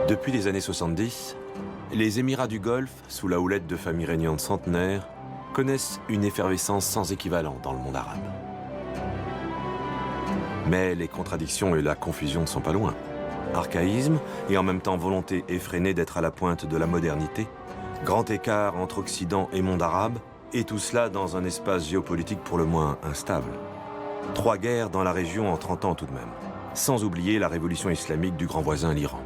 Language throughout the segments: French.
Depuis les années 70, les Émirats du Golfe, sous la houlette de familles régnantes centenaires, connaissent une effervescence sans équivalent dans le monde arabe. Mais les contradictions et la confusion ne sont pas loin. Archaïsme et en même temps volonté effrénée d'être à la pointe de la modernité, grand écart entre Occident et monde arabe, et tout cela dans un espace géopolitique pour le moins instable. 3 guerres dans la région en 30 ans tout de même, sans oublier la révolution islamique du grand voisin l'Iran.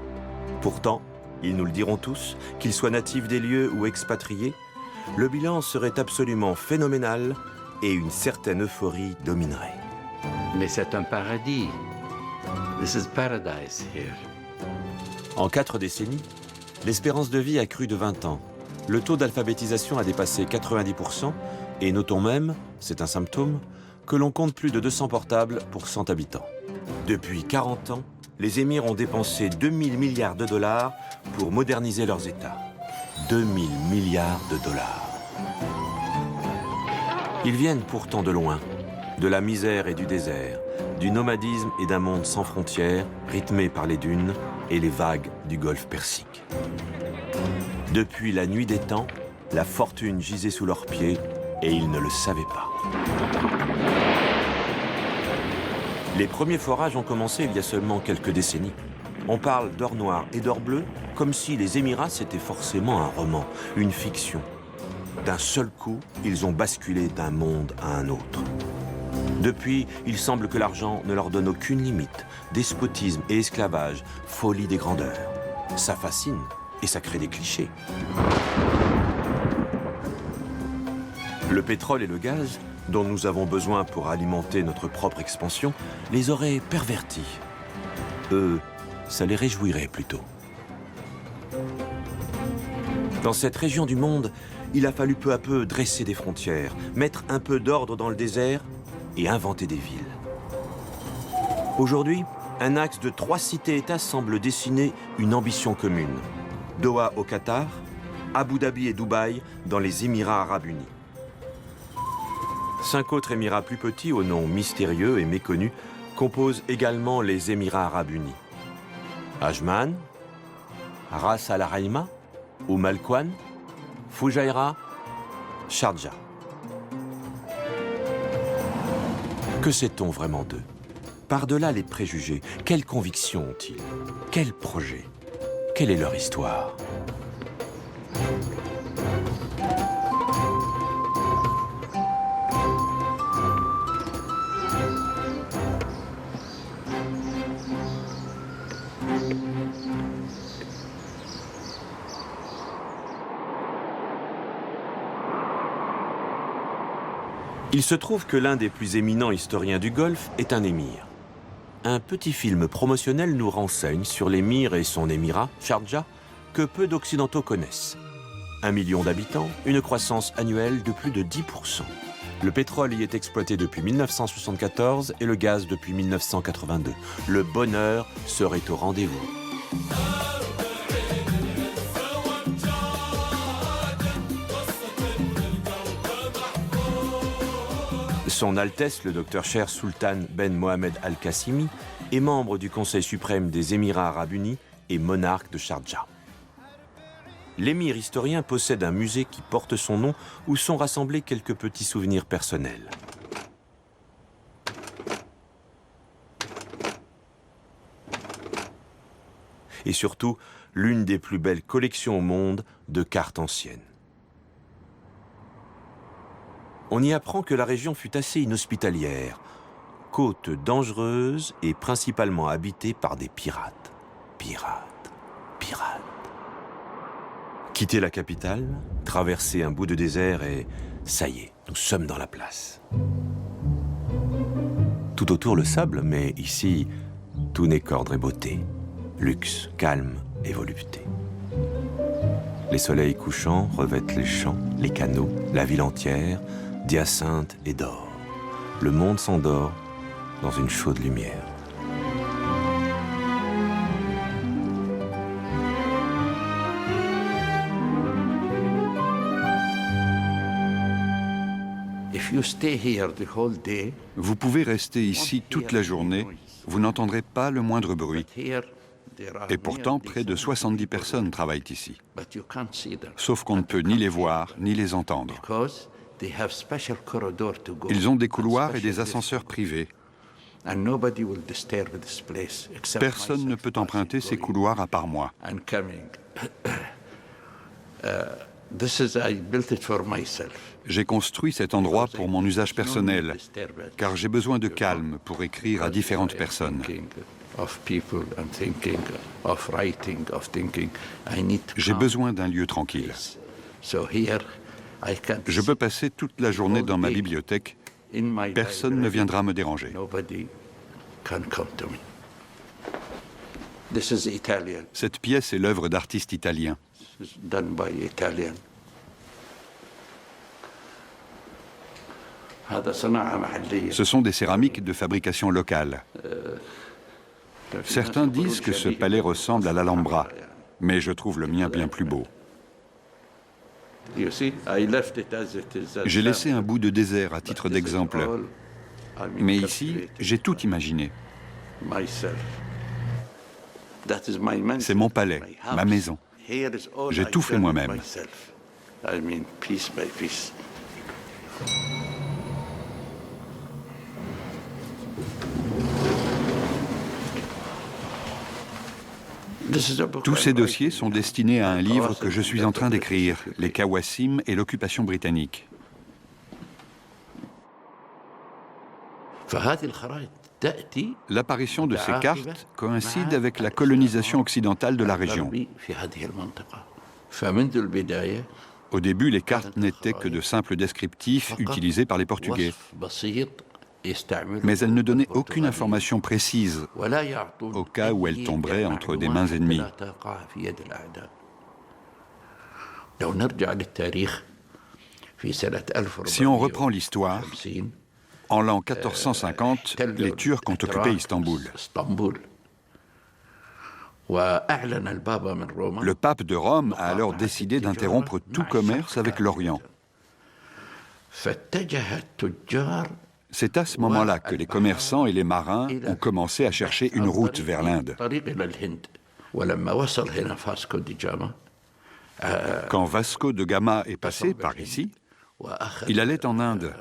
Pourtant, ils nous le diront tous, qu'ils soient natifs des lieux ou expatriés, le bilan serait absolument phénoménal et une certaine euphorie dominerait. Mais c'est un paradis. This is paradise here. En 4 décennies, l'espérance de vie a crû de 20 ans. Le taux d'alphabétisation a dépassé 90% et notons même, c'est un symptôme, que l'on compte plus de 200 portables pour 100 habitants. Depuis 40 ans, les émirs ont dépensé 2000 milliards de dollars pour moderniser leurs États. 2000 milliards de dollars. Ils viennent pourtant de loin, de la misère et du désert, du nomadisme et d'un monde sans frontières, rythmé par les dunes et les vagues du golfe Persique. Depuis la nuit des temps, la fortune gisait sous leurs pieds et ils ne le savaient pas. Les premiers forages ont commencé il y a seulement quelques décennies. On parle d'or noir et d'or bleu comme si les Émirats c'était forcément un roman, une fiction. D'un seul coup, ils ont basculé d'un monde à un autre. Depuis, il semble que l'argent ne leur donne aucune limite. Despotisme et esclavage, folie des grandeurs. Ça fascine et ça crée des clichés. Le pétrole et le gaz, dont nous avons besoin pour alimenter notre propre expansion, les auraient pervertis. Eux, ça les réjouirait plutôt. Dans cette région du monde, il a fallu peu à peu dresser des frontières, mettre un peu d'ordre dans le désert et inventer des villes. Aujourd'hui, un axe de 3 cités-États semble dessiner une ambition commune. Doha au Qatar, Abu Dhabi et Dubaï dans les Émirats arabes unis. 5 autres Émirats plus petits, au nom mystérieux et méconnu, composent également les Émirats arabes unis. Ajman, Ras Al Khaimah, Al Quwain, Fujairah, Sharjah. Que sait-on vraiment d'eux? Par-delà les préjugés, quelles convictions ont-ils? Quels projets? Quelle est leur histoire? Il se trouve que l'un des plus éminents historiens du Golfe est un émir. Un petit film promotionnel nous renseigne sur l'émir et son émirat, Sharjah, que peu d'Occidentaux connaissent. 1 million d'habitants, une croissance annuelle de plus de 10%. Le pétrole y est exploité depuis 1974 et le gaz depuis 1982. Le bonheur serait au rendez-vous. Son Altesse, le Dr Sher Sultan Ben Mohammed Al-Qassimi, est membre du Conseil suprême des Émirats arabes unis et monarque de Sharjah. L'émir historien possède un musée qui porte son nom où sont rassemblés quelques petits souvenirs personnels. Et surtout, l'une des plus belles collections au monde de cartes anciennes. On y apprend que la région fut assez inhospitalière, côte dangereuse et principalement habitée par des pirates. Pirates, pirates. Quitter la capitale, traverser un bout de désert et ça y est, nous sommes dans la place. Tout autour le sable, mais ici, tout n'est qu'ordre et beauté. Luxe, calme et volupté. Les soleils couchants revêtent les champs, les canaux, la ville entière, d'hyacinthe et d'or. Le monde s'endort dans une chaude lumière. Vous pouvez rester ici toute la journée, vous n'entendrez pas le moindre bruit. Et pourtant, près de 70 personnes travaillent ici. Sauf qu'on ne peut ni les voir, ni les entendre. Ils ont des couloirs et des ascenseurs privés. Personne ne peut emprunter ces couloirs à part moi. J'ai construit cet endroit pour mon usage personnel, car j'ai besoin de calme pour écrire à différentes personnes. J'ai besoin d'un lieu tranquille. Je peux passer toute la journée dans ma bibliothèque. Personne ne viendra me déranger. Cette pièce est l'œuvre d'artistes italiens. Ce sont des céramiques de fabrication locale. Certains disent que ce palais ressemble à l'Alhambra, mais je trouve le mien bien plus beau. J'ai laissé un bout de désert à titre d'exemple, mais ici, j'ai tout imaginé. C'est mon palais, ma maison. J'ai tout fait moi-même. Tous ces dossiers sont destinés à un livre que je suis en train d'écrire, les Qawasim et l'occupation britannique. L'apparition de ces cartes coïncide avec la colonisation occidentale de la région. Au début, les cartes n'étaient que de simples descriptifs utilisés par les Portugais. Mais elles ne donnaient aucune information précise au cas où elles tomberaient entre des mains ennemies. Si on reprend l'histoire, en l'an 1450, les Turcs ont occupé Istanbul. Le pape de Rome a alors décidé d'interrompre tout commerce avec l'Orient. C'est à ce moment-là que les commerçants et les marins ont commencé à chercher une route vers l'Inde. Quand Vasco de Gama est passé par ici, il allait en Inde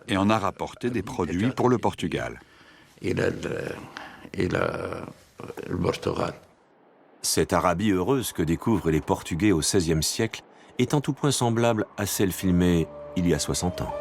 et en a rapporté des produits pour le Portugal. Cette Arabie heureuse que découvrent les Portugais au XVIe siècle est en tout point semblable à celle filmée il y a 60 ans.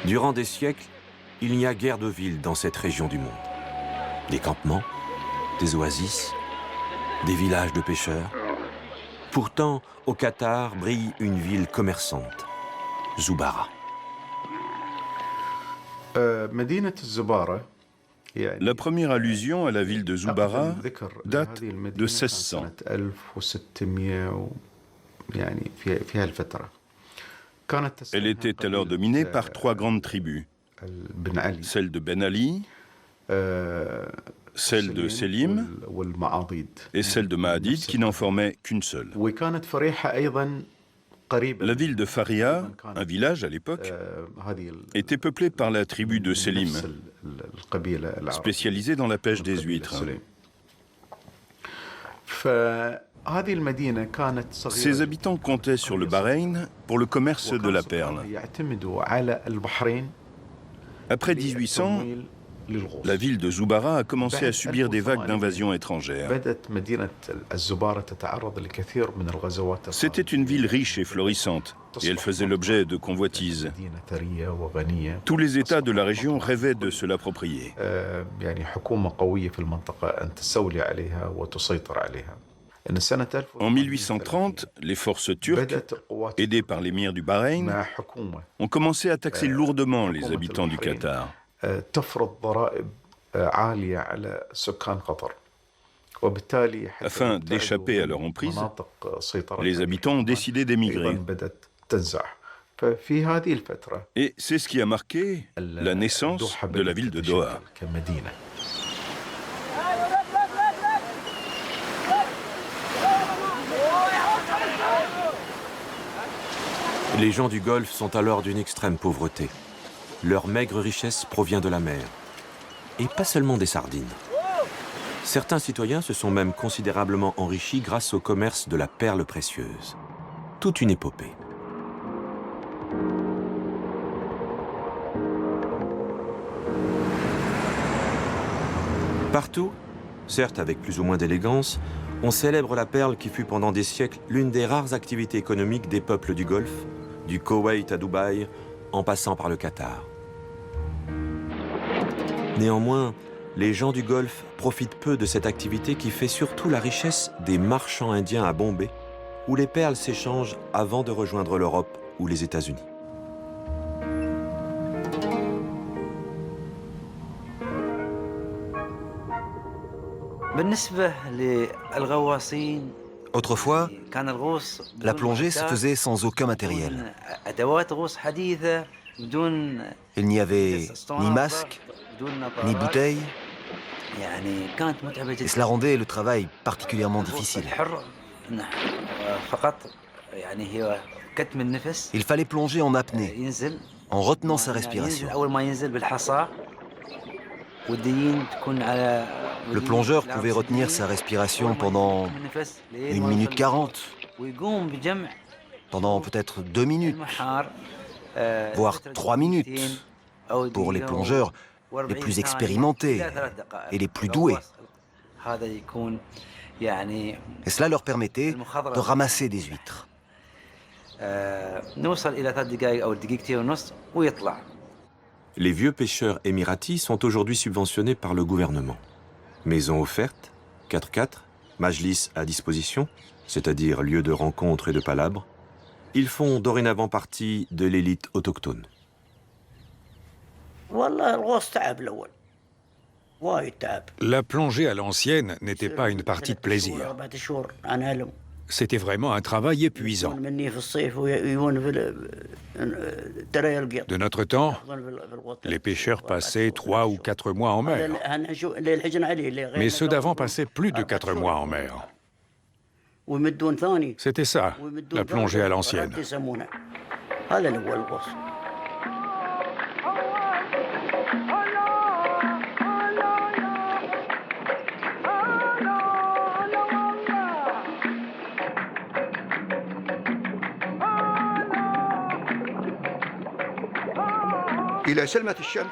Durant des siècles, il n'y a guère de villes dans cette région du monde. Des campements, des oasis, des villages de pêcheurs. Pourtant, au Qatar brille une ville commerçante, Zubara. La première allusion à la ville de Zubara date de 1600. Elle était alors dominée par trois grandes tribus, celle de Ben Ali, celle de Selim et celle de Ma'adid, qui n'en formaient qu'une seule. La ville de Faria, un village à l'époque, était peuplée par la tribu de Selim, spécialisée dans la pêche des huîtres. Ses habitants comptaient sur le Bahreïn pour le commerce de la perle. Après 1800, la ville de Zubara a commencé à subir des vagues d'invasion étrangères. C'était une ville riche et florissante, et elle faisait l'objet de convoitises. Tous les États de la région rêvaient de se l'approprier. En 1830, les forces turques, aidées par l'émir du Bahreïn, ont commencé à taxer lourdement les habitants du Qatar. Afin d'échapper à leur emprise, les habitants ont décidé d'émigrer. Et c'est ce qui a marqué la naissance de la ville de Doha. Les gens du Golfe sont alors d'une extrême pauvreté. Leur maigre richesse provient de la mer. Et pas seulement des sardines. Certains citoyens se sont même considérablement enrichis grâce au commerce de la perle précieuse. Toute une épopée. Partout, certes avec plus ou moins d'élégance, on célèbre la perle qui fut pendant des siècles l'une des rares activités économiques des peuples du Golfe, du Koweït à Dubaï, en passant par le Qatar. Néanmoins, les gens du Golfe profitent peu de cette activité qui fait surtout la richesse des marchands indiens à Bombay, où les perles s'échangent avant de rejoindre l'Europe ou les États-Unis. Autrefois, la plongée se faisait sans aucun matériel. Il n'y avait ni masque, ni bouteille, et cela rendait le travail particulièrement difficile. Il fallait plonger en apnée, en retenant sa respiration. Le plongeur pouvait retenir sa respiration pendant 1 minute 40, pendant peut-être 2 minutes, voire 3 minutes, pour les plongeurs les plus expérimentés et les plus doués. Et cela leur permettait de ramasser des huîtres. Les vieux pêcheurs émiratis sont aujourd'hui subventionnés par le gouvernement. Maisons offertes, 4x4, majlis à disposition, c'est-à-dire lieu de rencontre et de palabres. Ils font dorénavant partie de l'élite autochtone. La plongée à l'ancienne n'était pas une partie de plaisir. C'était vraiment un travail épuisant. De notre temps, les pêcheurs passaient 3 ou 4 mois en mer. Mais ceux d'avant passaient plus de 4 mois en mer. C'était ça, la plongée à l'ancienne.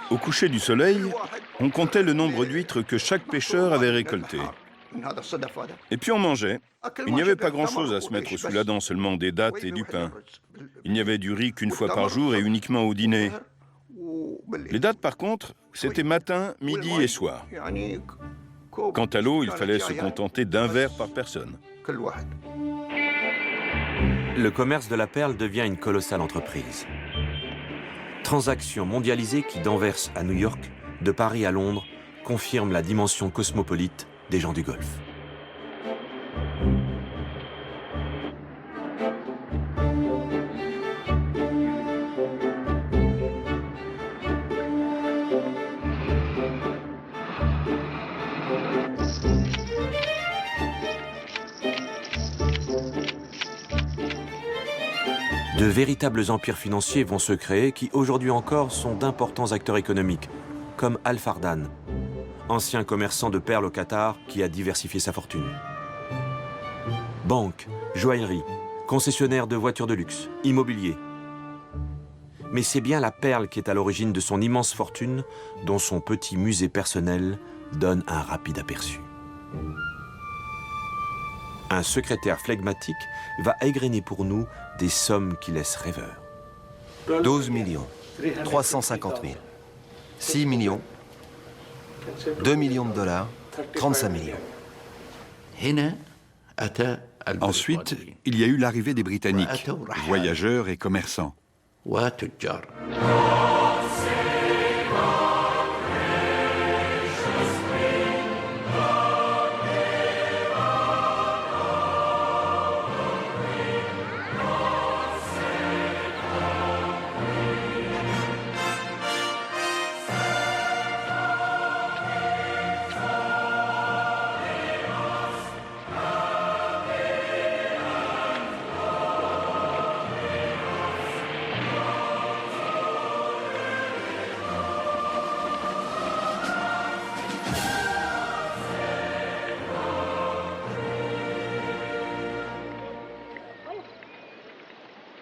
Au coucher du soleil, on comptait le nombre d'huîtres que chaque pêcheur avait récoltées. Et puis on mangeait. Il n'y avait pas grand-chose à se mettre sous la dent, seulement des dattes et du pain. Il n'y avait du riz qu'une fois par jour et uniquement au dîner. Les dattes, par contre, c'était matin, midi et soir. Quant à l'eau, il fallait se contenter d'un verre par personne. Le commerce de la perle devient une colossale entreprise. Transaction mondialisée qui, d'Anvers à New York, de Paris à Londres, confirme la dimension cosmopolite des gens du Golfe. De véritables empires financiers vont se créer qui, aujourd'hui encore, sont d'importants acteurs économiques, comme Al Fardan, ancien commerçant de perles au Qatar qui a diversifié sa fortune. Banque, joaillerie, concessionnaire de voitures de luxe, immobilier. Mais c'est bien la perle qui est à l'origine de son immense fortune, dont son petit musée personnel donne un rapide aperçu. Un secrétaire flegmatique va égrener pour nous des sommes qui laissent rêveurs. 12 millions, 350 000, 6 millions, 2 millions de dollars, 35 millions. Ensuite, il y a eu l'arrivée des Britanniques, voyageurs et commerçants.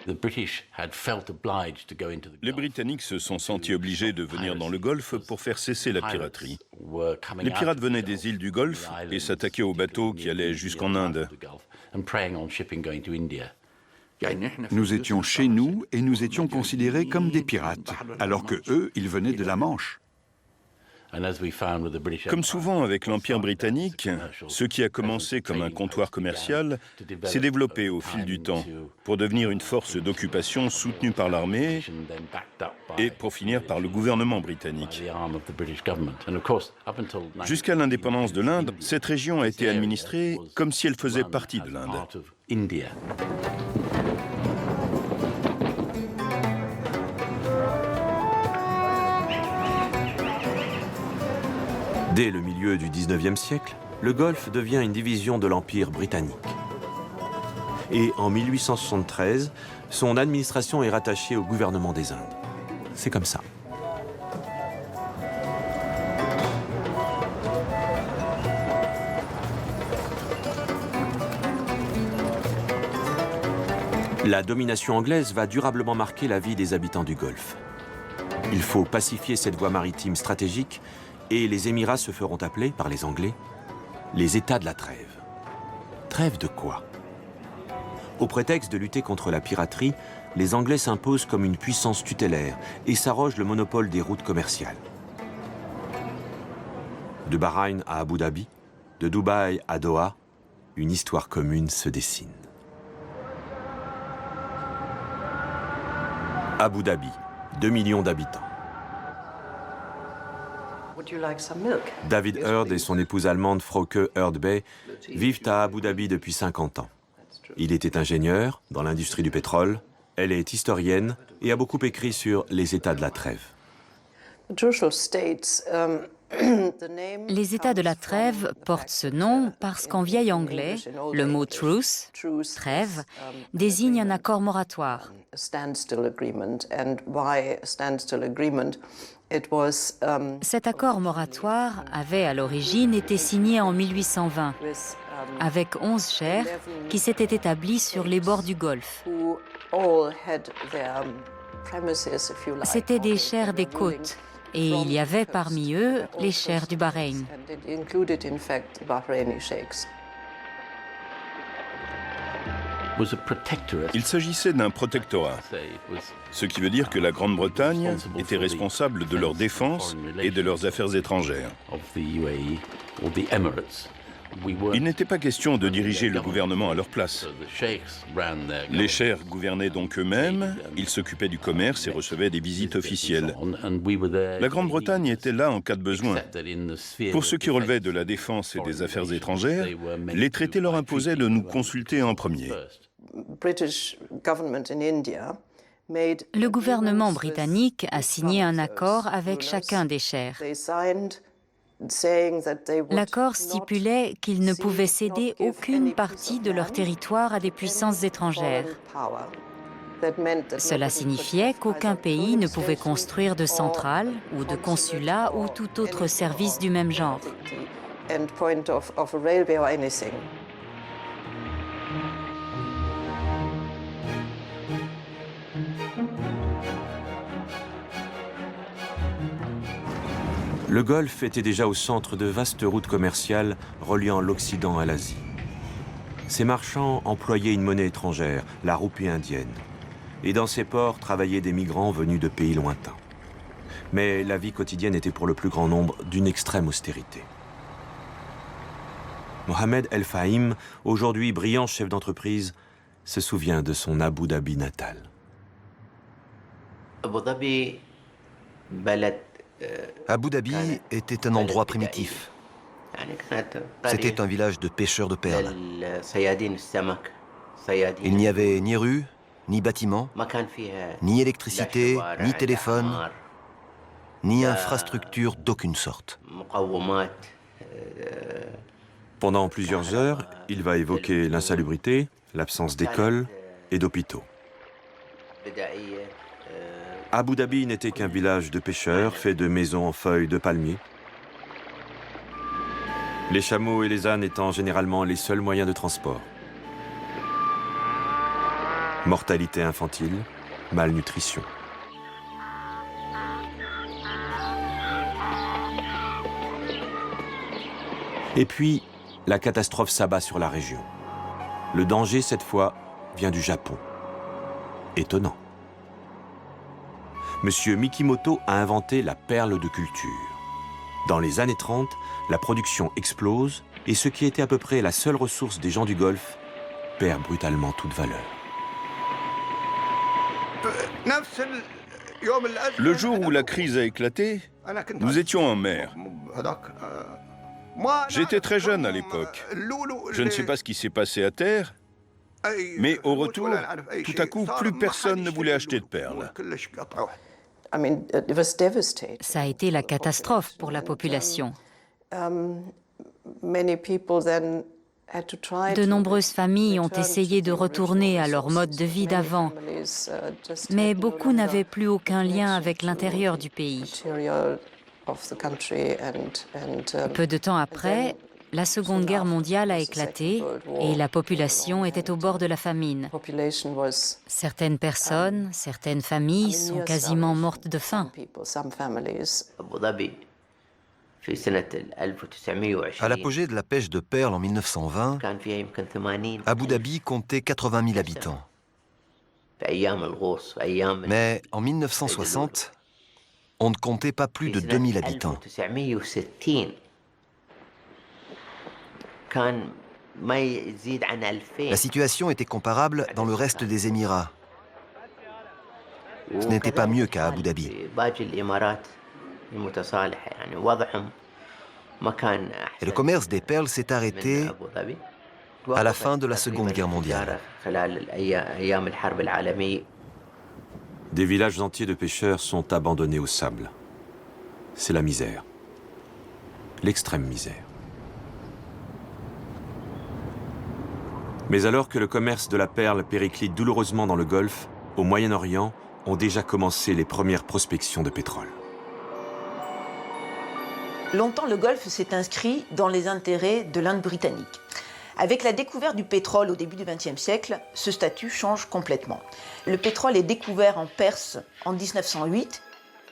Les Britanniques se sont sentis obligés de venir dans le Golfe pour faire cesser la piraterie. Les pirates venaient des îles du Golfe et s'attaquaient aux bateaux qui allaient jusqu'en Inde. Nous étions chez nous et nous étions considérés comme des pirates, alors que eux, ils venaient de la Manche. Comme souvent avec l'Empire britannique, ce qui a commencé comme un comptoir commercial s'est développé au fil du temps pour devenir une force d'occupation soutenue par l'armée et pour finir par le gouvernement britannique. Jusqu'à l'indépendance de l'Inde, cette région a été administrée comme si elle faisait partie de l'Inde. Dès le milieu du XIXe siècle, le Golfe devient une division de l'Empire britannique. Et en 1873, son administration est rattachée au gouvernement des Indes. C'est comme ça. La domination anglaise va durablement marquer la vie des habitants du Golfe. Il faut pacifier cette voie maritime stratégique et les Émirats se feront appeler, par les Anglais, les États de la trêve. Trêve de quoi? Au prétexte de lutter contre la piraterie, les Anglais s'imposent comme une puissance tutélaire et s'arrogent le monopole des routes commerciales. De Bahreïn à Abu Dhabi, de Dubaï à Doha, une histoire commune se dessine. Abu Dhabi, 2 millions d'habitants. David Heard et son épouse allemande Frauke Heard-Bey vivent à Abu Dhabi depuis 50 ans. Il était ingénieur dans l'industrie du pétrole, elle est historienne et a beaucoup écrit sur les États de la trêve. Les États de la trêve portent ce nom parce qu'en vieil anglais, le mot truce, trêve, désigne un accord moratoire. Cet accord moratoire avait à l'origine été signé en 1820 avec 11 chers qui s'étaient établis sur les bords du Golfe. C'étaient des chers des côtes et il y avait parmi eux les chers du Bahreïn. Il s'agissait d'un protectorat, ce qui veut dire que la Grande-Bretagne était responsable de leur défense et de leurs affaires étrangères. Il n'était pas question de diriger le gouvernement à leur place. Les cheikhs gouvernaient donc eux-mêmes, ils s'occupaient du commerce et recevaient des visites officielles. La Grande-Bretagne était là en cas de besoin. Pour ce qui relevait de la défense et des affaires étrangères, les traités leur imposaient de nous consulter en premier. Le gouvernement britannique a signé un accord avec chacun des chers. L'accord stipulait qu'ils ne pouvaient céder aucune partie de leur territoire à des puissances étrangères. Cela signifiait qu'aucun pays ne pouvait construire de centrales ou de consulats ou tout autre service du même genre. Le Golfe était déjà au centre de vastes routes commerciales reliant l'Occident à l'Asie. Ces marchands employaient une monnaie étrangère, la roupie indienne. Et dans ces ports travaillaient des migrants venus de pays lointains. Mais la vie quotidienne était pour le plus grand nombre d'une extrême austérité. Mohamed El Fahim, aujourd'hui brillant chef d'entreprise, se souvient de son Abu Dhabi natal. Abu Dhabi était un endroit primitif. C'était un village de pêcheurs de perles. Il n'y avait ni rue, ni bâtiment, ni électricité, ni téléphone, ni infrastructure d'aucune sorte. Pendant plusieurs heures, il va évoquer l'insalubrité, l'absence d'écoles et d'hôpitaux. Abu Dhabi n'était qu'un village de pêcheurs fait de maisons en feuilles de palmier. Les chameaux et les ânes étant généralement les seuls moyens de transport. Mortalité infantile, malnutrition. Et puis, la catastrophe s'abat sur la région. Le danger, cette fois, vient du Japon. Étonnant. Monsieur Mikimoto a inventé la perle de culture. Dans les années 30, la production explose et ce qui était à peu près la seule ressource des gens du Golfe perd brutalement toute valeur. Le jour où la crise a éclaté, nous étions en mer. J'étais très jeune à l'époque. Je ne sais pas ce qui s'est passé à terre, mais au retour, tout à coup, plus personne ne voulait acheter de perles. Ça a été la catastrophe pour la population. De nombreuses familles ont essayé de retourner à leur mode de vie d'avant, mais beaucoup n'avaient plus aucun lien avec l'intérieur du pays. Peu de temps après, la Seconde Guerre mondiale a éclaté et la population était au bord de la famine. Certaines personnes, certaines familles sont quasiment mortes de faim. À l'apogée de la pêche de perles en 1920, Abu Dhabi comptait 80 000 habitants. Mais en 1960, on ne comptait pas plus de 2000 habitants. La situation était comparable dans le reste des Émirats. Ce n'était pas mieux qu'à Abu Dhabi. Et le commerce des perles s'est arrêté à la fin de la Seconde Guerre mondiale. Des villages entiers de pêcheurs sont abandonnés au sable. C'est la misère. L'extrême misère. Mais alors que le commerce de la perle périclite douloureusement dans le Golfe, au Moyen-Orient, ont déjà commencé les premières prospections de pétrole. Longtemps, le Golfe s'est inscrit dans les intérêts de l'Inde britannique. Avec la découverte du pétrole au début du XXe siècle, ce statut change complètement. Le pétrole est découvert en Perse en 1908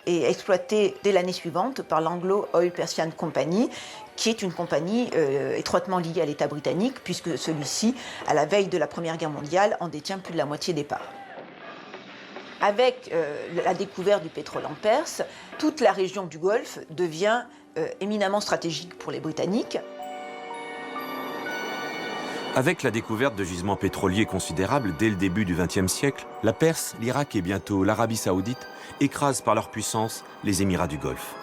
et exploité dès l'année suivante par l'Anglo Oil Persian Company, qui est une compagnie étroitement liée à l'État britannique, puisque celui-ci, à la veille de la Première Guerre mondiale, en détient plus de la moitié des parts. Avec la découverte du pétrole en Perse, toute la région du Golfe devient éminemment stratégique pour les Britanniques. Avec la découverte de gisements pétroliers considérables dès le début du XXe siècle, la Perse, l'Irak et bientôt l'Arabie saoudite écrasent par leur puissance les Émirats du Golfe.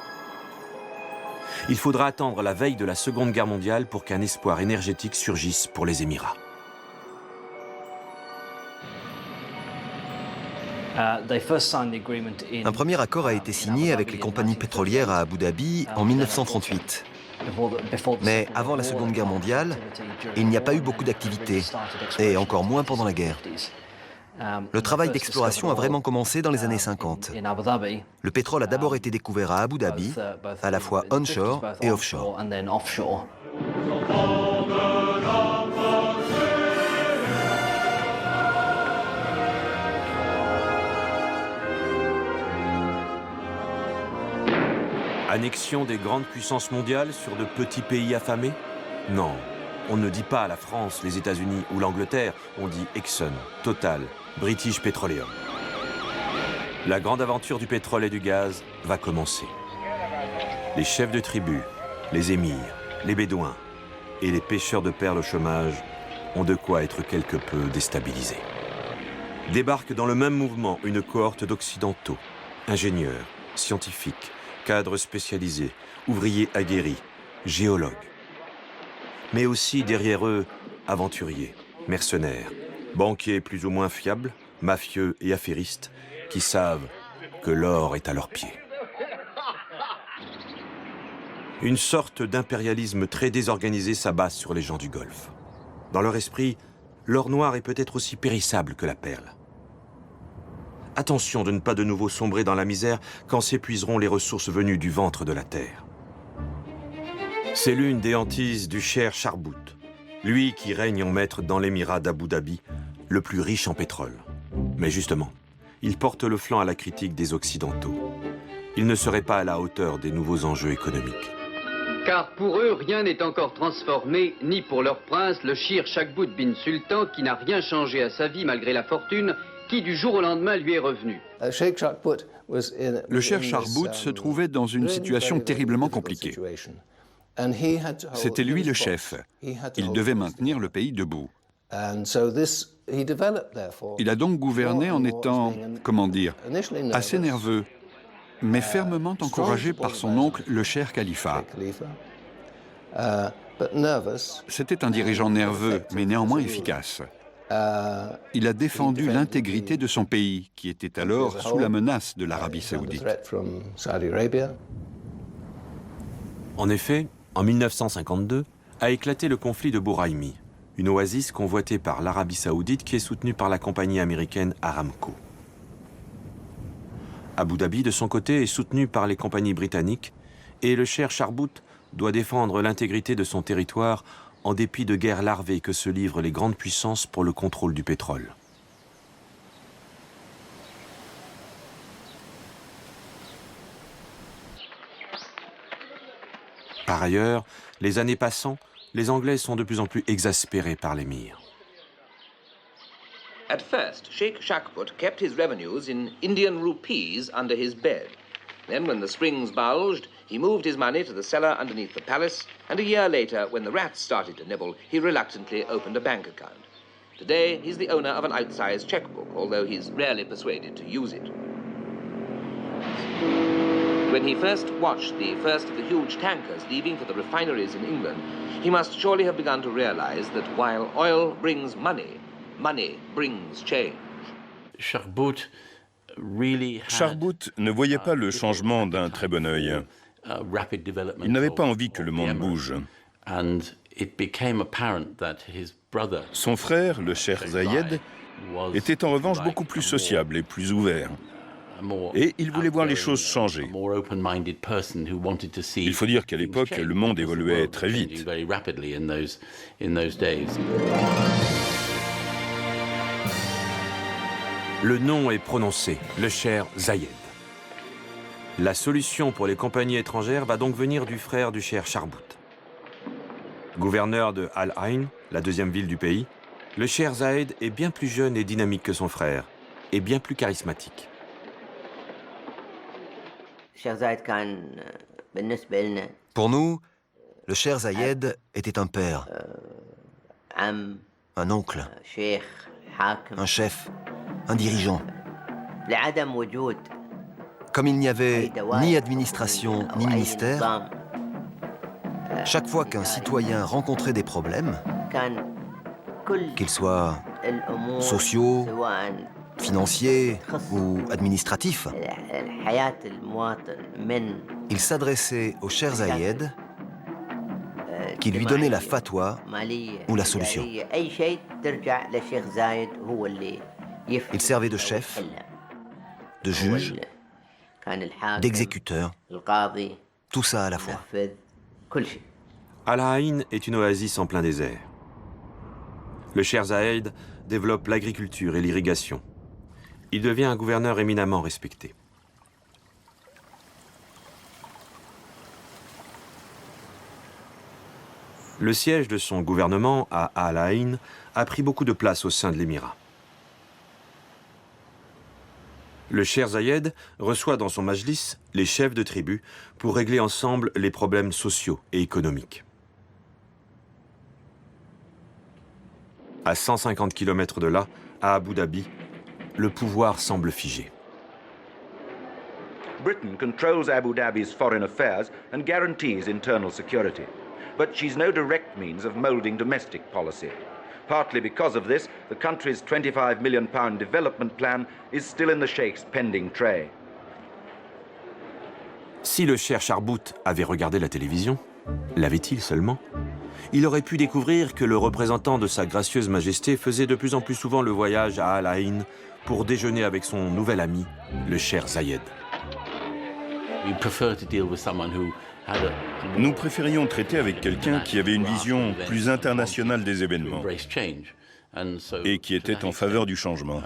Il faudra attendre la veille de la Seconde Guerre mondiale pour qu'un espoir énergétique surgisse pour les Émirats. Un premier accord a été signé avec les compagnies pétrolières à Abu Dhabi en 1938. Mais avant la Seconde Guerre mondiale, il n'y a pas eu beaucoup d'activités, et encore moins pendant la guerre. Le travail d'exploration a vraiment commencé dans les années 50. Le pétrole a d'abord été découvert à Abu Dhabi, à la fois onshore et offshore. Annexion des grandes puissances mondiales sur de petits pays affamés? Non, on ne dit pas la France, les États-Unis ou l'Angleterre, on dit Exxon, Total, British Petroleum. La grande aventure du pétrole et du gaz va commencer. Les chefs de tribu, les émirs, les bédouins et les pêcheurs de perles au chômage ont de quoi être quelque peu déstabilisés. Débarque dans le même mouvement une cohorte d'occidentaux, ingénieurs, scientifiques, cadres spécialisés, ouvriers aguerris, géologues. Mais aussi derrière eux, aventuriers, mercenaires, banquiers plus ou moins fiables, mafieux et affairistes, qui savent que l'or est à leurs pieds. Une sorte d'impérialisme très désorganisé s'abat sur les gens du Golfe. Dans leur esprit, l'or noir est peut-être aussi périssable que la perle. Attention de ne pas de nouveau sombrer dans la misère quand s'épuiseront les ressources venues du ventre de la terre. C'est l'une des hantises du cher Charbout, lui qui règne en maître dans l'émirat d'Abu Dhabi, le plus riche en pétrole. Mais justement, il porte le flanc à la critique des Occidentaux. Il ne serait pas à la hauteur des nouveaux enjeux économiques. Car pour eux, rien n'est encore transformé, ni pour leur prince, le Shir Shakbout bin Sultan, qui n'a rien changé à sa vie malgré la fortune, qui du jour au lendemain lui est revenu. Le Cher Charbout se trouvait dans une situation terriblement compliquée. C'était lui le chef. Il devait maintenir le pays debout. Il a donc gouverné en étant, comment dire, assez nerveux, mais fermement encouragé par son oncle, le Cher Khalifa. C'était un dirigeant nerveux, mais néanmoins efficace. Il a défendu l'intégrité de son pays, qui était alors sous la menace de l'Arabie saoudite. En effet, en 1952, a éclaté le conflit de Bouraimi, une oasis convoitée par l'Arabie saoudite qui est soutenue par la compagnie américaine Aramco. Abu Dhabi, de son côté, est soutenu par les compagnies britanniques et le Cher Charbout doit défendre l'intégrité de son territoire en dépit de guerres larvées que se livrent les grandes puissances pour le contrôle du pétrole. Par ailleurs, les années passant, les Anglais sont de plus en plus exaspérés par l'émir. At first, Sheikh Shakbout kept his revenues in Indian rupees under his bed. Then, when the springs bulged, he moved his money to the cellar underneath the palace, and a year later, when the rats started to nibble, he reluctantly opened a bank account. Today, he's the owner of an outsized checkbook, although he's rarely persuaded to use it. When he first watched the first of the huge tankers leaving for the refineries in England, he must surely have begun to realize that while oil brings money, money brings change. Charbout ne voyait pas le changement d'un très bon œil. Il n'avait pas envie que le monde bouge. Son frère, le Cheikh Zayed, était en revanche beaucoup plus sociable et plus ouvert. Et il voulait voir les choses changer. Il faut dire qu'à l'époque, le monde évoluait très vite. Le nom est prononcé, le Cher Zayed. La solution pour les compagnies étrangères va donc venir du frère du Cher Charbout. Gouverneur de Al Ain, la deuxième ville du pays, le Cher Zayed est bien plus jeune et dynamique que son frère, et bien plus charismatique. Pour nous, le Cher Zayed était un père, un oncle, un chef, un dirigeant. Comme il n'y avait ni administration ni ministère, chaque fois qu'un citoyen rencontrait des problèmes, qu'ils soient sociaux, financiers ou administratifs, il s'adressait au Cher Zayed qui lui donnait la fatwa ou la solution. Il servait de chef, de juge, d'exécuteur, tout ça à la fois. Al Ain est une oasis en plein désert. Le Cher Zayed développe l'agriculture et l'irrigation. Il devient un gouverneur éminemment respecté. Le siège de son gouvernement à Al Ain a pris beaucoup de place au sein de l'émirat. Le Cher Zayed reçoit dans son majlis les chefs de tribus pour régler ensemble les problèmes sociaux et économiques. À 150 km de là, à Abu Dhabi, le pouvoir semble figé. Britain controls Abu Dhabi's foreign affairs and guarantees internal security. But she's no direct means of moulding domestic policy. Partly because of this, the country's £25 million development plan is still in the Sheikh's pending tray. Si le Cher Charbout avait regardé la télévision, l'avait-il seulement? Il aurait pu découvrir que le représentant de sa gracieuse majesté faisait de plus en plus souvent le voyage à Al Ain pour déjeuner avec son nouvel ami, le Cher Zayed. Nous préférions traiter avec quelqu'un qui avait une vision plus internationale des événements. et qui était en faveur du changement.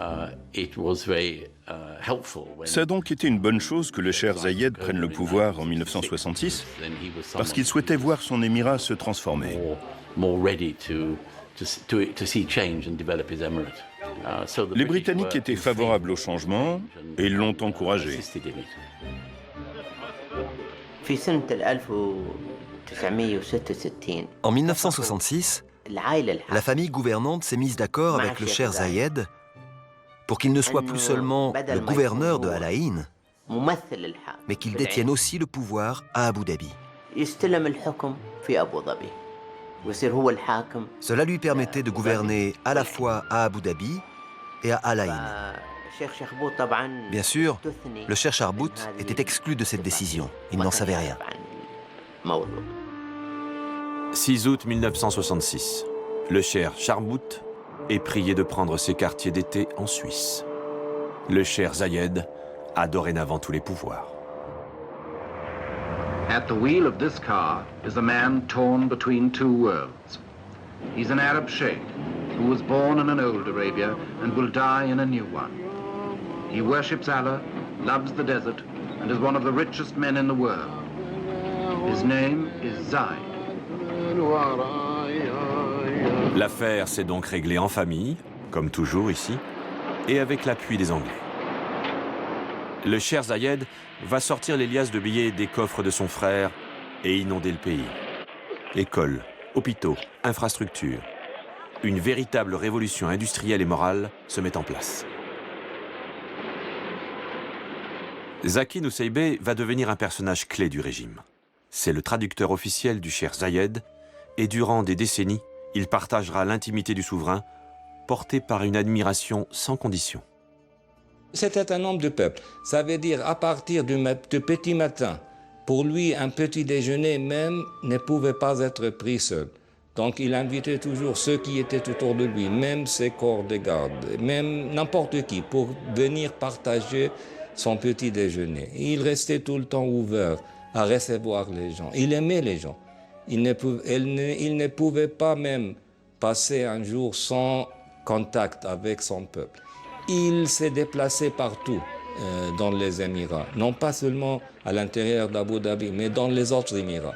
Ça a donc été une bonne chose que le Cheikh Zayed prenne le pouvoir en 1966, parce qu'il souhaitait voir son émirat se transformer. Les Britanniques étaient favorables au changement et ils l'ont encouragé. En 1966, la famille gouvernante s'est mise d'accord avec le Cheikh Zayed pour qu'il ne soit plus seulement le gouverneur de Al Ain, mais qu'il détienne aussi le pouvoir à Abu Dhabi. Cela lui permettait de gouverner à la fois à Abu Dhabi et à Al Ain. Bien sûr, le Cheikh Sharbout était exclu de cette décision. Il n'en savait rien. 6 août 1966. Le Cheikh Sharbout est prié de prendre ses quartiers d'été en Suisse. Le Cheikh Zayed a dorénavant tous les pouvoirs. At the wheel of this car is a man torn between two worlds. He's an Arab sheikh who was born in an old Arabia and will die in a new one. He worships Allah, loves the desert, and is one of the richest men in the world. His name is Zayd. L'affaire s'est donc réglée en famille, comme toujours ici, et avec l'appui des Anglais. Le Cheikh Zayed va sortir les liasses de billets des coffres de son frère et inonder le pays. Écoles, hôpitaux, infrastructures. Une véritable révolution industrielle et morale se met en place. Zaki Nusseibeh va devenir un personnage clé du régime. C'est le traducteur officiel du Cheikh Zayed et durant des décennies, il partagera l'intimité du souverain, porté par une admiration sans condition. C'était un homme de peuple. Ça veut dire à partir du petit matin, pour lui, un petit déjeuner même ne pouvait pas être pris seul. Donc il invitait toujours ceux qui étaient autour de lui, même ses corps de garde, même n'importe qui, pour venir partager son petit déjeuner. Et il restait tout le temps ouvert à recevoir les gens. Il aimait les gens. Il ne pouvait pas même passer un jour sans contact avec son peuple. Il s'est déplacé partout dans les Émirats, non pas seulement à l'intérieur d'Abu Dhabi, mais dans les autres Émirats.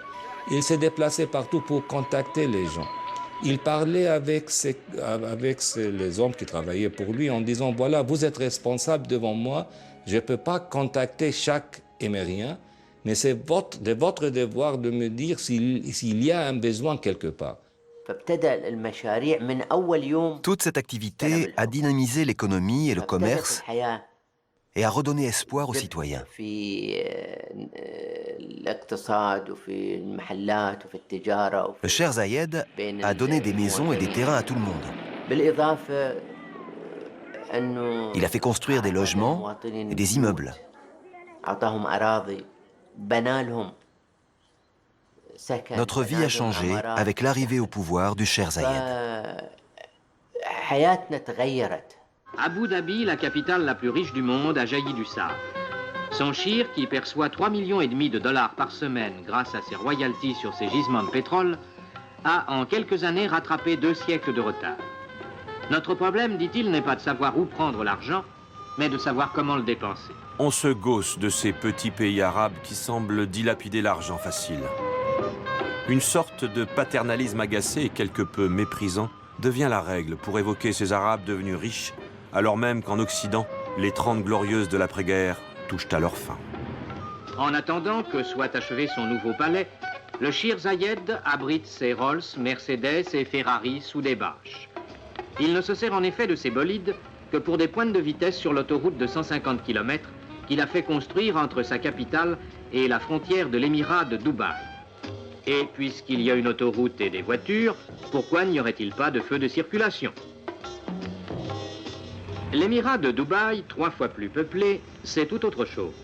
Il s'est déplacé partout pour contacter les gens. Il parlait avec les hommes qui travaillaient pour lui en disant « Voilà, vous êtes responsable devant moi, je ne peux pas contacter chaque Émirien, mais c'est de votre devoir de me dire s'il y a un besoin quelque part. » Toute cette activité a dynamisé l'économie et le commerce et a redonné espoir aux citoyens. Le Cheikh Zayed a donné des maisons et des terrains à tout le monde. Il a fait construire des logements et des immeubles. Notre vie a changé avec l'arrivée au pouvoir du Cheikh Zayed. Abu Dhabi, la capitale la plus riche du monde, a jailli du sable. Son shir, qui perçoit 3,5 millions de dollars par semaine grâce à ses royalties sur ses gisements de pétrole, a en quelques années rattrapé 2 siècles de retard. Notre problème, dit-il, n'est pas de savoir où prendre l'argent, mais de savoir comment le dépenser. On se gausse de ces petits pays arabes qui semblent dilapider l'argent facile. Une sorte de paternalisme agacé et quelque peu méprisant devient la règle pour évoquer ces Arabes devenus riches, alors même qu'en Occident, les 30 glorieuses de l'après-guerre touchent à leur fin. En attendant que soit achevé son nouveau palais, le Cheikh Zayed abrite ses Rolls, Mercedes et Ferrari sous des bâches. Il ne se sert en effet de ces bolides que pour des pointes de vitesse sur l'autoroute de 150 km qu'il a fait construire entre sa capitale et la frontière de l'émirat de Dubaï. Et puisqu'il y a une autoroute et des voitures, pourquoi n'y aurait-il pas de feu de circulation? L'émirat de Dubaï, 3 fois plus peuplé, c'est tout autre chose.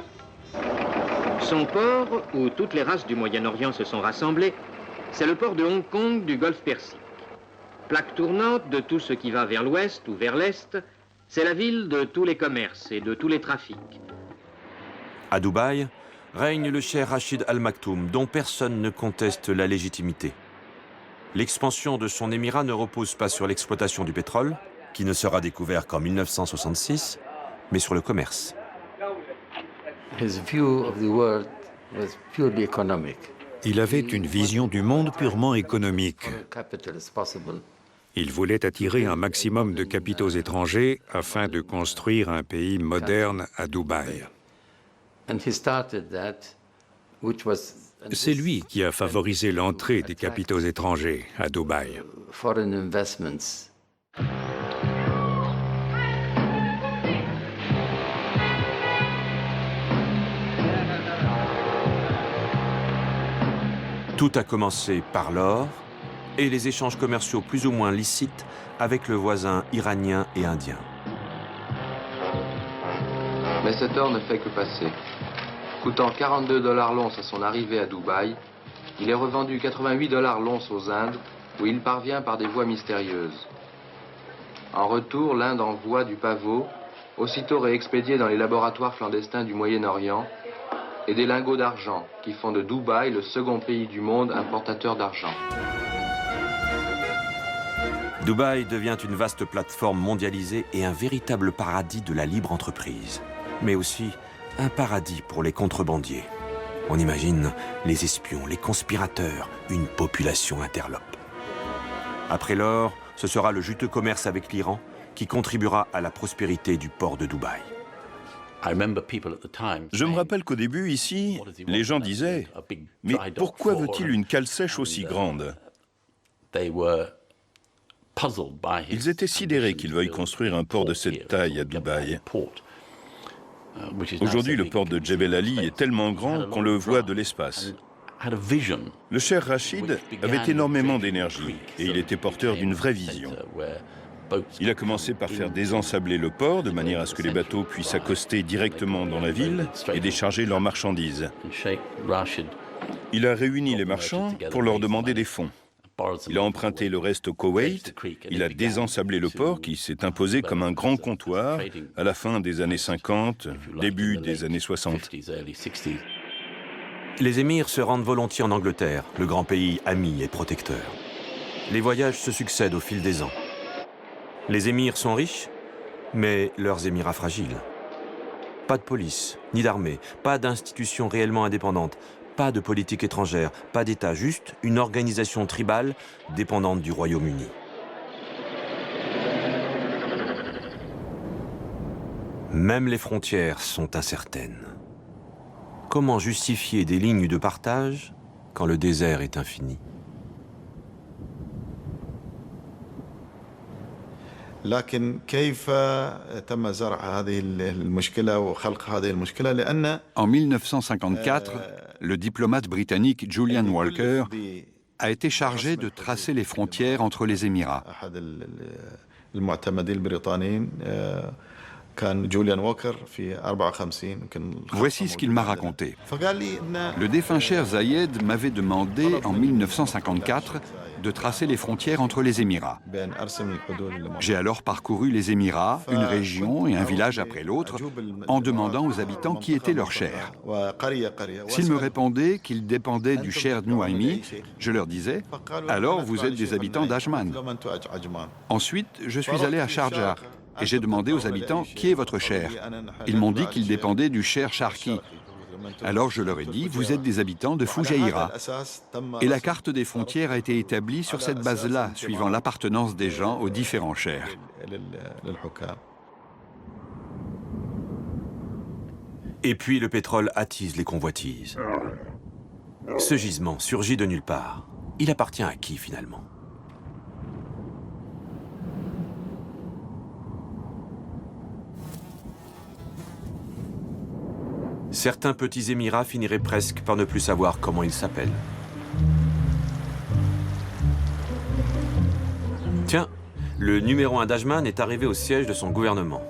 Son port, où toutes les races du Moyen-Orient se sont rassemblées, c'est le port de Hong Kong du Golfe Persique. Plaque tournante de tout ce qui va vers l'ouest ou vers l'est, c'est la ville de tous les commerces et de tous les trafics. À Dubaï, règne le cheikh Rachid Al Maktoum, dont personne ne conteste la légitimité. L'expansion de son émirat ne repose pas sur l'exploitation du pétrole, qui ne sera découvert qu'en 1966, mais sur le commerce. Il avait une vision du monde purement économique. Il voulait attirer un maximum de capitaux étrangers afin de construire un pays moderne à Dubaï. C'est lui qui a favorisé l'entrée des capitaux étrangers à Dubaï. Tout a commencé par l'or et les échanges commerciaux plus ou moins licites avec le voisin iranien et indien. Mais cet or ne fait que passer. Coûtant 42 $ l'once à son arrivée à Dubaï, il est revendu 88 $ l'once aux Indes, où il parvient par des voies mystérieuses. En retour, l'Inde envoie du pavot, aussitôt réexpédié dans les laboratoires clandestins du Moyen-Orient, et des lingots d'argent, qui font de Dubaï le second pays du monde importateur d'argent. Dubaï devient une vaste plateforme mondialisée et un véritable paradis de la libre entreprise, mais aussi un paradis pour les contrebandiers. On imagine les espions, les conspirateurs, une population interlope. Après l'or, ce sera le juteux commerce avec l'Iran qui contribuera à la prospérité du port de Dubaï. Je me rappelle qu'au début, ici, les gens disaient « Mais pourquoi veut-il une cale sèche aussi grande ?» Ils étaient sidérés qu'il veuille construire un port de cette taille à Dubaï. Aujourd'hui, le port de Jebel Ali est tellement grand qu'on le voit de l'espace. Le cher Rachid avait énormément d'énergie et il était porteur d'une vraie vision. Il a commencé par faire désensabler le port de manière à ce que les bateaux puissent accoster directement dans la ville et décharger leurs marchandises. Il a réuni les marchands pour leur demander des fonds. Il a emprunté le reste au Koweït, il a désensablé le port qui s'est imposé comme un grand comptoir à la fin des années 50, début des années 60. Les émirs se rendent volontiers en Angleterre, le grand pays ami et protecteur. Les voyages se succèdent au fil des ans. Les émirs sont riches, mais leurs émirats fragiles. Pas de police, ni d'armée, pas d'institutions réellement indépendantes, pas de politique étrangère, pas d'État, juste une organisation tribale dépendante du Royaume-Uni. Même les frontières sont incertaines. Comment justifier des lignes de partage quand le désert est infini ? En 1954, le diplomate britannique Julian Walker a été chargé de tracer les frontières entre les Émirats. Voici ce qu'il m'a raconté. Le défunt cher Zayed m'avait demandé en 1954 de tracer les frontières entre les Émirats. J'ai alors parcouru les Émirats, une région et un village après l'autre, en demandant aux habitants qui était leur cher. S'ils me répondaient qu'ils dépendaient du cher Nouaimi, je leur disais « Alors vous êtes des habitants d'Ajman ». Ensuite, je suis allé à Sharjah et j'ai demandé aux habitants « Qui est votre cher ?» Ils m'ont dit qu'ils dépendaient du cher Sharki. Alors je leur ai dit, vous êtes des habitants de Foujaïra. Et la carte des frontières a été établie sur cette base-là, suivant l'appartenance des gens aux différents chers. Et puis le pétrole attise les convoitises. Ce gisement surgit de nulle part. Il appartient à qui finalement ? Certains petits émirats finiraient presque par ne plus savoir comment ils s'appellent. Tiens, le numéro 1 d'Ajman est arrivé au siège de son gouvernement.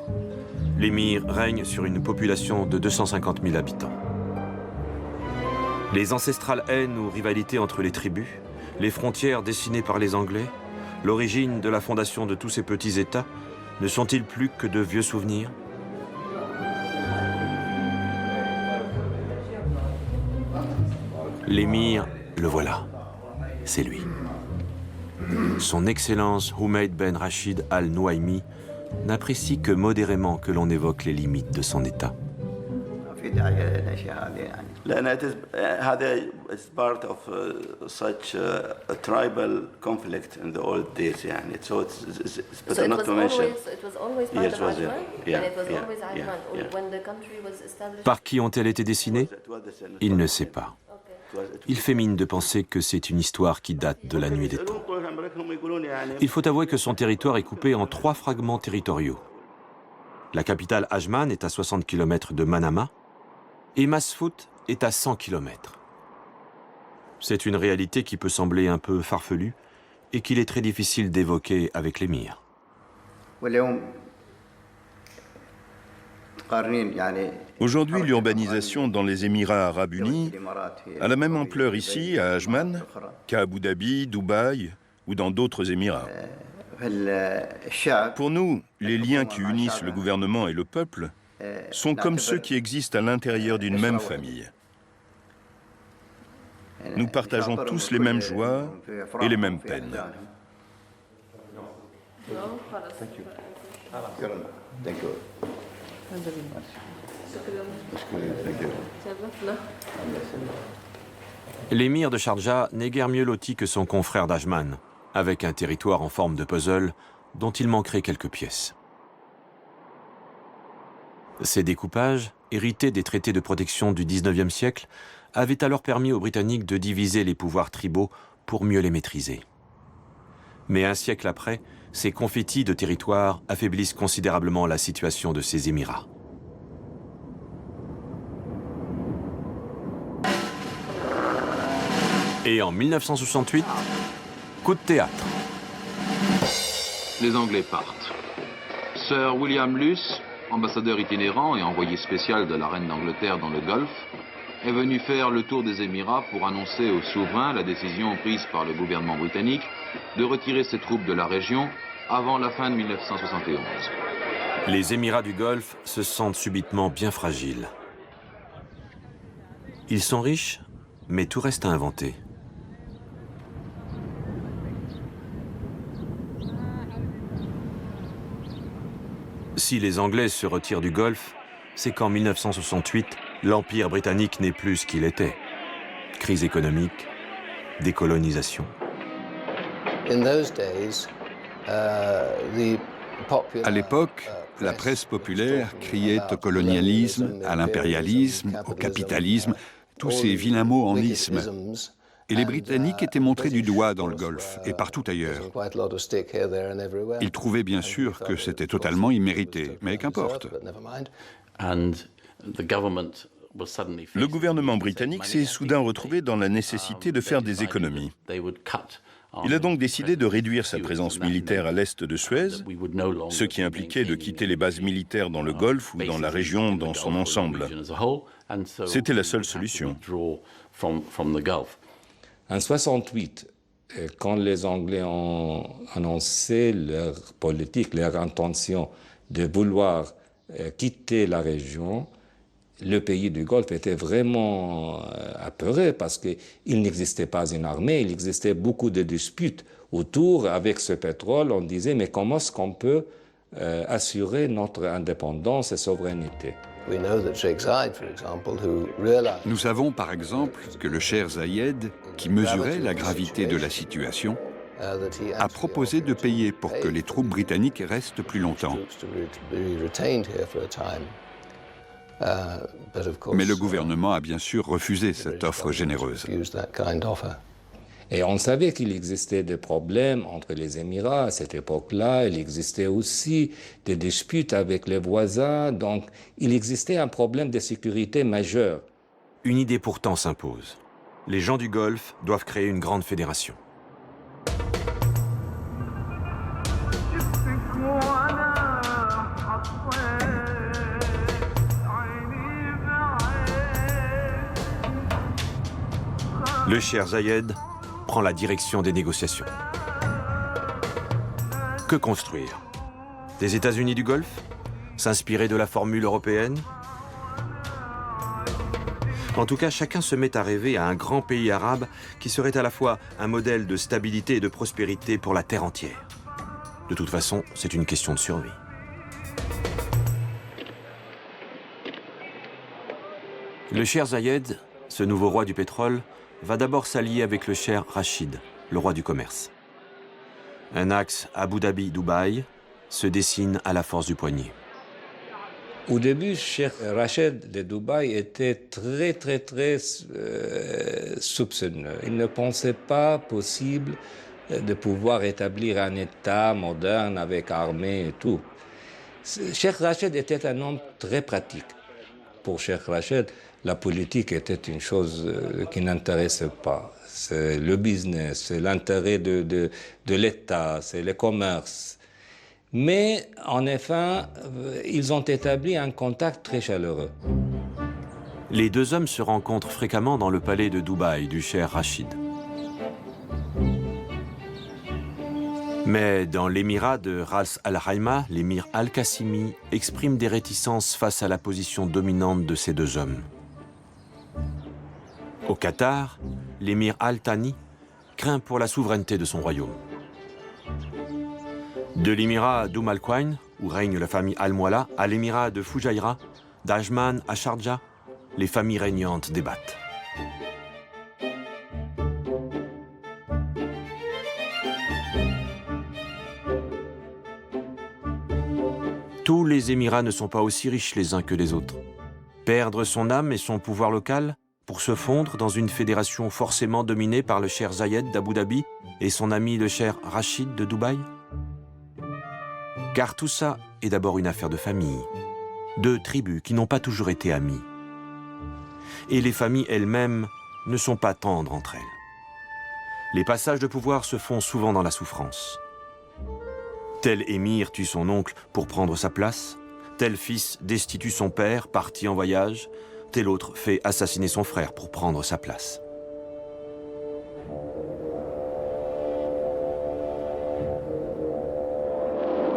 L'émir règne sur une population de 250 000 habitants. Les ancestrales haines ou rivalités entre les tribus, les frontières dessinées par les Anglais, l'origine de la fondation de tous ces petits États, ne sont-ils plus que de vieux souvenirs ? L'émir, le voilà. C'est lui. Son Excellence Humayd Ben Rachid Al Nouaimi n'apprécie que modérément que l'on évoque les limites de son État. لأن هذا is part of such a tribal conflict in the old days يعني so it's better not to mention. It was always part of Ajman, and it was always Ajman. When the country was established. Par qui ont-elles été dessinées? Il ne sait pas. Il fait mine de penser que c'est une histoire qui date de la nuit des temps. Il faut avouer que son territoire est coupé en 3 fragments territoriaux. La capitale Ajman est à 60 km de Manama et Masfout est à 100 km. C'est une réalité qui peut sembler un peu farfelue et qu'il est très difficile d'évoquer avec l'émir. Aujourd'hui, l'urbanisation dans les Émirats arabes unis a la même ampleur ici, à Ajman, qu'à Abu Dhabi, Dubaï ou dans d'autres Émirats. Pour nous, les liens qui unissent le gouvernement et le peuple sont comme ceux qui existent à l'intérieur d'une même famille. Nous partageons tous les mêmes joies et les mêmes peines. L'émir de Sharjah n'est guère mieux loti que son confrère d'Ajman, avec un territoire en forme de puzzle dont il manquerait quelques pièces. Ces découpages, hérités des traités de protection du XIXe siècle, avaient alors permis aux Britanniques de diviser les pouvoirs tribaux pour mieux les maîtriser. Mais un siècle après, ces confettis de territoire affaiblissent considérablement la situation de ces Émirats. Et en 1968, coup de théâtre. Les Anglais partent. Sir William Luce, ambassadeur itinérant et envoyé spécial de la reine d'Angleterre dans le Golfe, est venu faire le tour des Émirats pour annoncer au souverain la décision prise par le gouvernement britannique de retirer ses troupes de la région avant la fin de 1971. Les Émirats du Golfe se sentent subitement bien fragiles. Ils sont riches, mais tout reste à inventer. Si les Anglais se retirent du Golfe, c'est qu'en 1968, l'Empire britannique n'est plus ce qu'il était. Crise économique, décolonisation. À l'époque, la presse populaire criait au colonialisme, à l'impérialisme, au capitalisme, tous ces vilains mots en isme. Et les Britanniques étaient montrés du doigt dans le Golfe et partout ailleurs. Ils trouvaient bien sûr que c'était totalement immérité, mais qu'importe. Le gouvernement britannique s'est soudain retrouvé dans la nécessité de faire des économies. Il a donc décidé de réduire sa présence militaire à l'est de Suez, ce qui impliquait de quitter les bases militaires dans le Golfe ou dans la région dans son ensemble. C'était la seule solution. En 1968, quand les Anglais ont annoncé leur politique, leur intention de vouloir quitter la région, le pays du Golfe était vraiment apeuré parce qu'il n'existait pas une armée, il existait beaucoup de disputes autour. Avec ce pétrole, on disait mais comment est-ce qu'on peut assurer notre indépendance et souveraineté? Nous savons par exemple que le Cheikh Zayed, qui mesurait la gravité de la situation, a proposé de payer pour que les troupes britanniques restent plus longtemps. Mais le gouvernement a bien sûr refusé cette offre généreuse. Et on savait qu'il existait des problèmes entre les Émirats à cette époque-là. Il existait aussi des disputes avec les voisins. Donc, il existait un problème de sécurité majeur. Une idée pourtant s'impose. Les gens du Golfe doivent créer une grande fédération. Le Cheikh Zayed prend la direction des négociations. Que construire? Des États-Unis du Golfe? S'inspirer de la formule européenne? En tout cas, chacun se met à rêver à un grand pays arabe qui serait à la fois un modèle de stabilité et de prospérité pour la terre entière. De toute façon, c'est une question de survie. Le Cheikh Zayed, ce nouveau roi du pétrole, va d'abord s'allier avec le Cheikh Rachid, le roi du commerce. Un axe Abu Dhabi-Dubaï se dessine à la force du poignet. Au début, Cheikh Rachid de Dubaï était très soupçonneux. Il ne pensait pas possible de pouvoir établir un État moderne avec armée et tout. Cheikh Rachid était un homme très pratique. Pour Cheikh Rachid, la politique était une chose qui n'intéressait pas. C'est le business, c'est l'intérêt de l'État, c'est le commerce. Mais en effet, ils ont établi un contact très chaleureux. Les deux hommes se rencontrent fréquemment dans le palais de Dubaï du Cheikh Rachid. Mais dans l'émirat de Ras Al Khaimah, l'émir Al-Qassimi exprime des réticences face à la position dominante de ces deux hommes. Au Qatar, l'émir Al-Thani craint pour la souveraineté de son royaume. De l'émirat d'Umm Al-Quwain, où règne la famille Al-Mualla, à l'émirat de Fujairah, d'Ajman à Sharjah, les familles régnantes débattent. Tous les émirats ne sont pas aussi riches les uns que les autres. Perdre son âme et son pouvoir local pour se fondre dans une fédération forcément dominée par le Cheikh Zayed d'Abu Dhabi et son ami le Cheikh Rachid de Dubaï? Car tout ça est d'abord une affaire de famille, deux tribus qui n'ont pas toujours été amies. Et les familles elles-mêmes ne sont pas tendres entre elles. Les passages de pouvoir se font souvent dans la souffrance. Tel émir tue son oncle pour prendre sa place, tel fils destitue son père parti en voyage, tel autre fait assassiner son frère pour prendre sa place.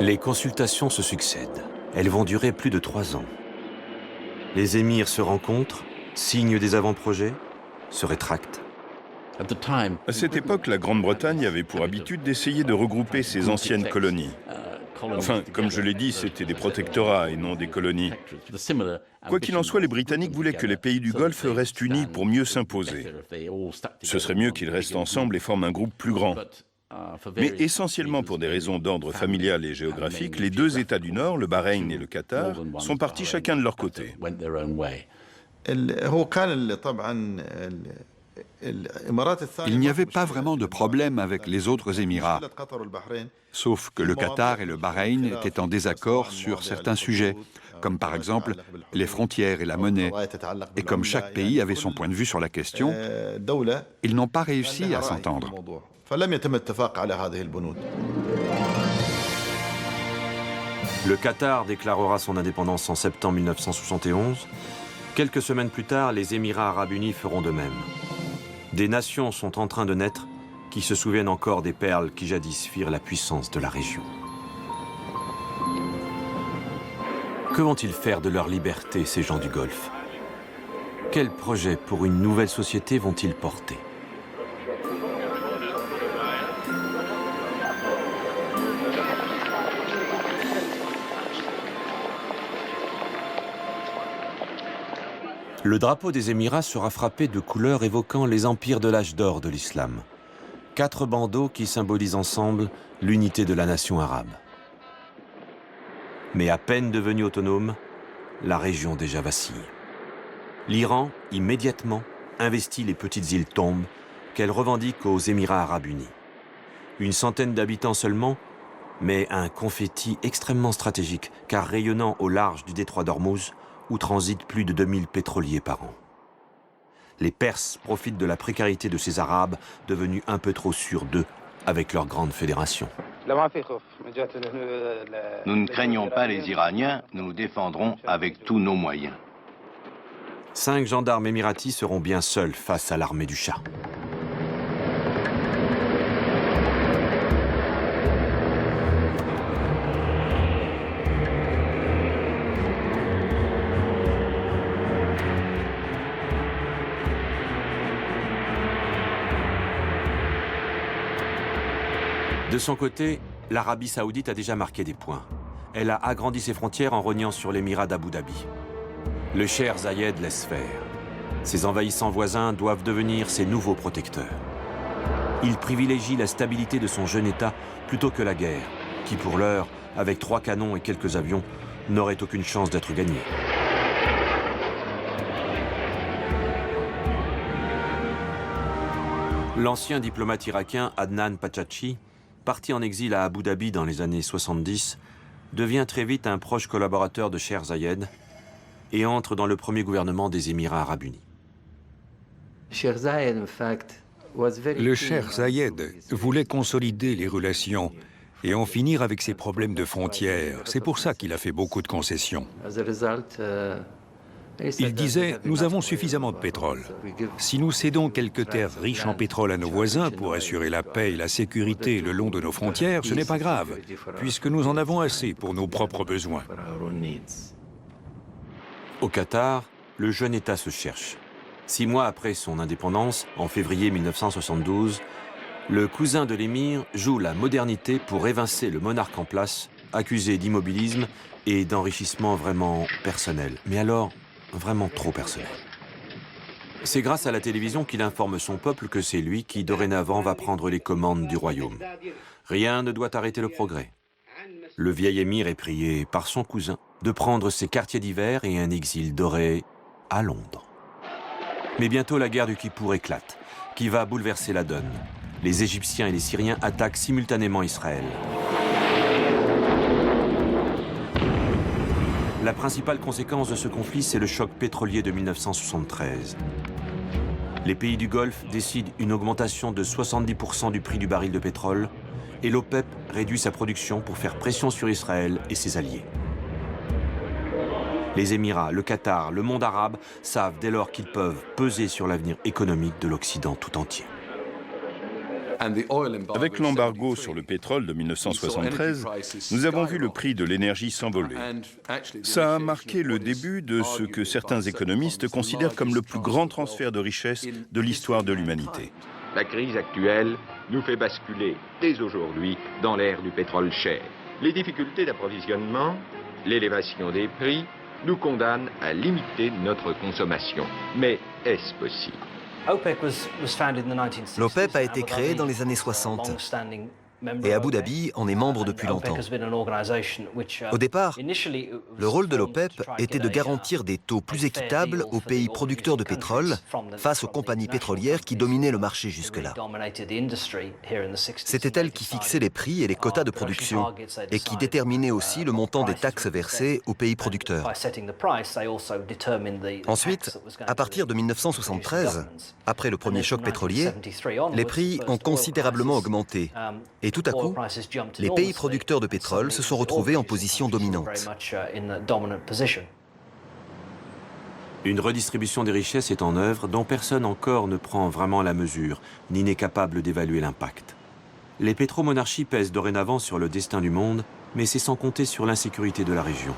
Les consultations se succèdent. Elles vont durer plus de 3 ans. Les émirs se rencontrent, signent des avant-projets, se rétractent. À cette époque, la Grande-Bretagne avait pour habitude d'essayer de regrouper ses anciennes colonies. Enfin, comme je l'ai dit, c'était des protectorats et non des colonies. Quoi qu'il en soit, les Britanniques voulaient que les pays du Golfe restent unis pour mieux s'imposer. Ce serait mieux qu'ils restent ensemble et forment un groupe plus grand. Mais essentiellement pour des raisons d'ordre familial et géographique, les deux États du Nord, le Bahreïn et le Qatar, sont partis chacun de leur côté. Il n'y avait pas vraiment de problème avec les autres Émirats, sauf que le Qatar et le Bahreïn étaient en désaccord sur certains sujets, comme par exemple les frontières et la monnaie. Et comme chaque pays avait son point de vue sur la question, ils n'ont pas réussi à s'entendre. Le Qatar déclarera son indépendance en septembre 1971. Quelques semaines plus tard, les Émirats arabes unis feront de même. Des nations sont en train de naître qui se souviennent encore des perles qui jadis firent la puissance de la région. Que vont-ils faire de leur liberté, ces gens du Golfe? Quels projets pour une nouvelle société vont-ils porter? Le drapeau des Émirats sera frappé de couleurs évoquant les empires de l'âge d'or de l'islam. 4 bandeaux qui symbolisent ensemble l'unité de la nation arabe. Mais à peine devenue autonome, la région déjà vacille. L'Iran, immédiatement, investit les petites îles Tombes qu'elle revendique aux Émirats arabes unis. Une centaine d'habitants seulement, mais un confetti extrêmement stratégique, car rayonnant au large du détroit d'Ormuz, où transitent plus de 2000 pétroliers par an. Les Perses profitent de la précarité de ces Arabes, devenus un peu trop sûrs d'eux, avec leur grande fédération. Nous ne craignons pas les Iraniens, nous nous défendrons avec tous nos moyens. 5 gendarmes émiratis seront bien seuls face à l'armée du Shah. De son côté, l'Arabie saoudite a déjà marqué des points. Elle a agrandi ses frontières en rognant sur l'émirat d'Abu Dhabi. Le Cheikh Zayed laisse faire. Ses envahissants voisins doivent devenir ses nouveaux protecteurs. Il privilégie la stabilité de son jeune État plutôt que la guerre, qui pour l'heure, avec 3 canons et quelques avions, n'aurait aucune chance d'être gagnée. L'ancien diplomate irakien Adnan Pachachi, parti en exil à Abu Dhabi dans les années 70, devient très vite un proche collaborateur de Cheikh Zayed et entre dans le premier gouvernement des Émirats arabes unis. Le Cheikh Zayed voulait consolider les relations et en finir avec ses problèmes de frontières. C'est pour ça qu'il a fait beaucoup de concessions. Il disait « Nous avons suffisamment de pétrole. Si nous cédons quelques terres riches en pétrole à nos voisins pour assurer la paix et la sécurité le long de nos frontières, ce n'est pas grave, puisque nous en avons assez pour nos propres besoins. » Au Qatar, le jeune État se cherche. 6 mois après son indépendance, en février 1972, le cousin de l'émir joue la modernité pour évincer le monarque en place, accusé d'immobilisme et d'enrichissement vraiment personnel. Mais alors, vraiment trop personnel. C'est grâce à la télévision qu'il informe son peuple que c'est lui qui, dorénavant, va prendre les commandes du royaume. Rien ne doit arrêter le progrès. Le vieil émir est prié par son cousin de prendre ses quartiers d'hiver et un exil doré à Londres. Mais bientôt, la guerre du Kippour éclate, qui va bouleverser la donne. Les Égyptiens et les Syriens attaquent simultanément Israël. La principale conséquence de ce conflit, c'est le choc pétrolier de 1973. Les pays du Golfe décident une augmentation de 70% du prix du baril de pétrole et l'OPEP réduit sa production pour faire pression sur Israël et ses alliés. Les Émirats, le Qatar, le monde arabe savent dès lors qu'ils peuvent peser sur l'avenir économique de l'Occident tout entier. Avec l'embargo sur le pétrole de 1973, nous avons vu le prix de l'énergie s'envoler. Ça a marqué le début de ce que certains économistes considèrent comme le plus grand transfert de richesse de l'histoire de l'humanité. La crise actuelle nous fait basculer dès aujourd'hui dans l'ère du pétrole cher. Les difficultés d'approvisionnement, l'élévation des prix nous condamnent à limiter notre consommation. Mais est-ce possible ? L'OPEP a été créé dans les années 60 et Abu Dhabi en est membre depuis longtemps. Au départ, le rôle de l'OPEP était de garantir des taux plus équitables aux pays producteurs de pétrole face aux compagnies pétrolières qui dominaient le marché jusque-là. C'était elles qui fixaient les prix et les quotas de production et qui déterminaient aussi le montant des taxes versées aux pays producteurs. Ensuite, à partir de 1973, après le premier choc pétrolier, les prix ont considérablement augmenté. Et tout à coup, les pays producteurs de pétrole se sont retrouvés en position dominante. Une redistribution des richesses est en œuvre dont personne encore ne prend vraiment la mesure, ni n'est capable d'évaluer l'impact. Les pétromonarchies pèsent dorénavant sur le destin du monde, mais c'est sans compter sur l'insécurité de la région.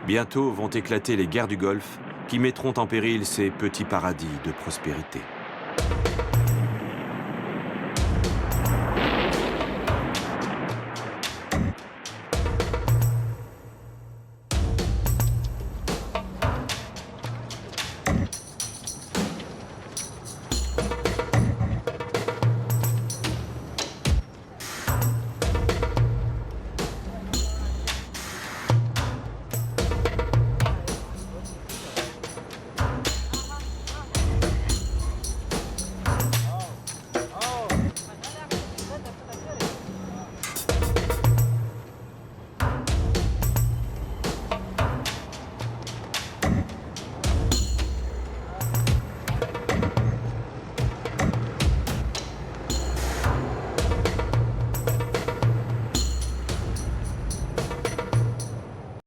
Bientôt vont éclater les guerres du Golfe, qui mettront en péril ces petits paradis de prospérité.